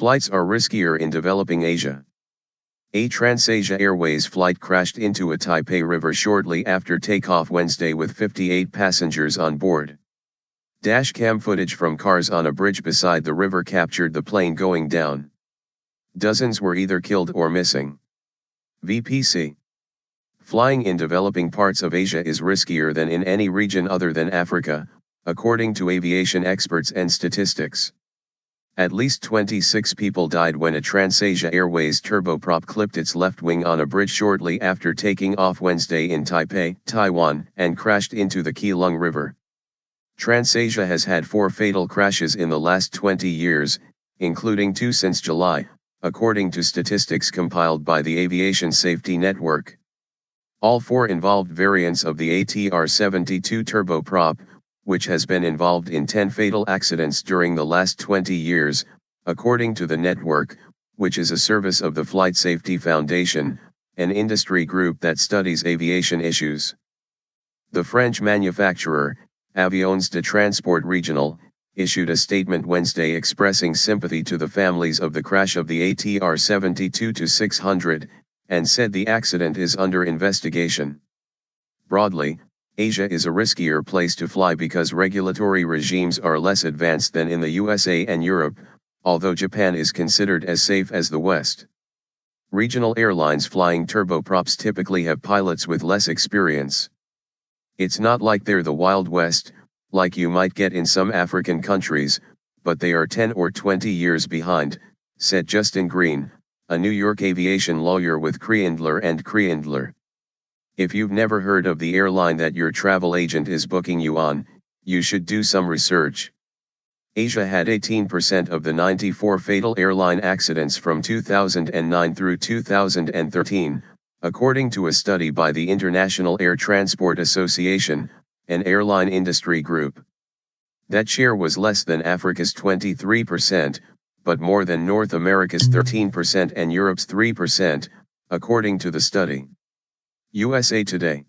Flights are riskier in developing Asia. A TransAsia Airways flight crashed into a Taipei river shortly after takeoff Wednesday with 58 passengers on board. Dashcam footage from cars on a bridge beside the river captured the plane going down. Dozens were either killed or missing. VPC. Flying in developing parts of Asia is riskier than in any region other than Africa, according to aviation experts and statistics. At least 26 people died when a TransAsia Airways turboprop clipped its left wing on a bridge shortly after taking off Wednesday in Taipei, Taiwan, and crashed into the Keelung River. TransAsia has had 4 fatal crashes in the last 20 years, including 2 since July, according to statistics compiled by the Aviation Safety Network. All 4 involved variants of the ATR-72 turboprop, which has been involved in 10 fatal accidents during the last 20 years, according to the network, which is a service of the Flight Safety Foundation, an industry group that studies aviation issues. The French manufacturer, Avions de Transport Regional, issued a statement Wednesday expressing sympathy to the families of the crash of the ATR-72-600, and said the accident is under investigation. Broadly, Asia is a riskier place to fly because regulatory regimes are less advanced than in the USA and Europe, although Japan is considered as safe as the West. Regional airlines flying turboprops typically have pilots with less experience. It's not like they're the Wild West, like you might get in some African countries, but they are 10 or 20 years behind, said Justin Green, a New York aviation lawyer with Kreindler and Kreindler. If you've never heard of the airline that your travel agent is booking you on, you should do some research. Asia had 18% of the 94 fatal airline accidents from 2009 through 2013, according to a study by the International Air Transport Association, an airline industry group. That share was less than Africa's 23%, but more than North America's 13% and Europe's 3%, according to the study. USA Today.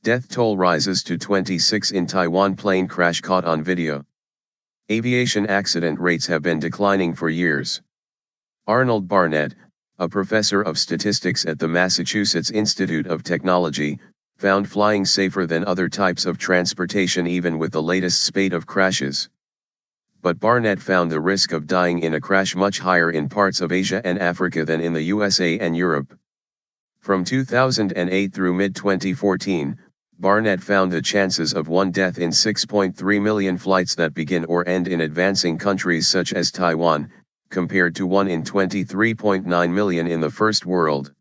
Death toll rises to 26 in Taiwan plane crash caught on video. Aviation accident rates have been declining for years. Arnold Barnett, a professor of statistics at the Massachusetts Institute of Technology, found flying safer than other types of transportation even with the latest spate of crashes. But Barnett found the risk of dying in a crash much higher in parts of Asia and Africa than in the USA and Europe. From 2008 through mid-2014, Barnett found the chances of one death in 6.3 million flights that begin or end in advancing countries such as Taiwan, compared to 1 in 23.9 million in the first world.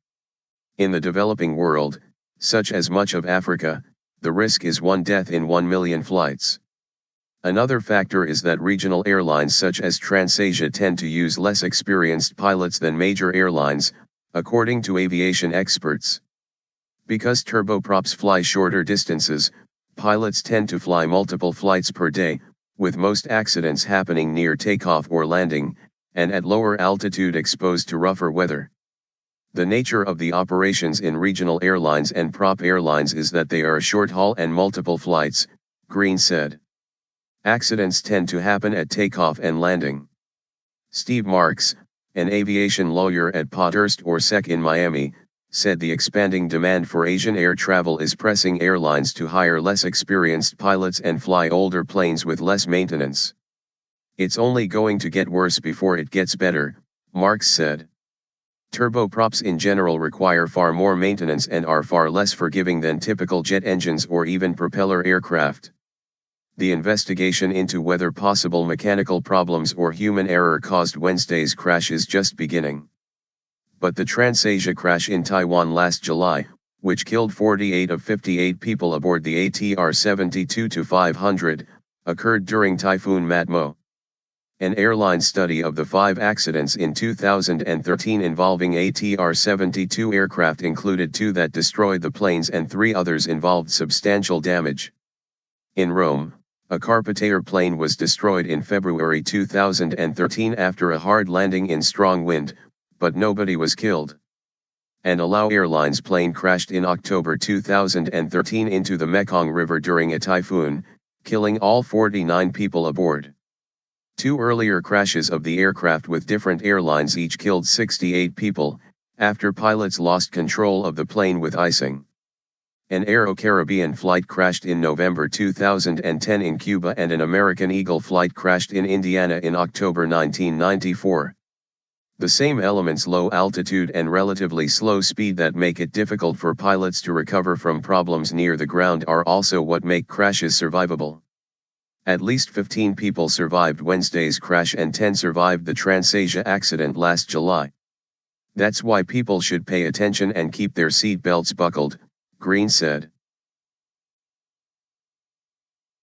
In the developing world, such as much of Africa, the risk is 1 death in 1 million flights. Another factor is that regional airlines such as TransAsia tend to use less experienced pilots than major airlines, according to aviation experts. Because turboprops fly shorter distances, pilots tend to fly multiple flights per day, with most accidents happening near takeoff or landing, and at lower altitude exposed to rougher weather. The nature of the operations in regional airlines and prop airlines is that they are short-haul and multiple flights, Green said. Accidents tend to happen at takeoff and landing. Steve Marks, an aviation lawyer at Pothurst Orsec in Miami, said the expanding demand for Asian air travel is pressing airlines to hire less experienced pilots and fly older planes with less maintenance. It's only going to get worse before it gets better, Marks said. Turboprops in general require far more maintenance and are far less forgiving than typical jet engines or even propeller aircraft. The investigation into whether possible mechanical problems or human error caused Wednesday's crash is just beginning. But the TransAsia crash in Taiwan last July, which killed 48 of 58 people aboard the ATR-72-500, occurred during Typhoon Matmo. An airline study of the 5 accidents in 2013 involving ATR-72 aircraft included 2 that destroyed the planes and 3 others involved substantial damage. In Rome, a Carpetair plane was destroyed in February 2013 after a hard landing in strong wind, but nobody was killed. An Allow Airlines plane crashed in October 2013 into the Mekong River during a typhoon, killing all 49 people aboard. Two earlier crashes of the aircraft with different airlines each killed 68 people, after pilots lost control of the plane with icing. An Aero-Caribbean flight crashed in November 2010 in Cuba and an American Eagle flight crashed in Indiana in October 1994. The same elements, low altitude and relatively slow speed, that make it difficult for pilots to recover from problems near the ground are also what make crashes survivable. At least 15 people survived Wednesday's crash and 10 survived the TransAsia accident last July. That's why people should pay attention and keep their seat belts buckled, Green said.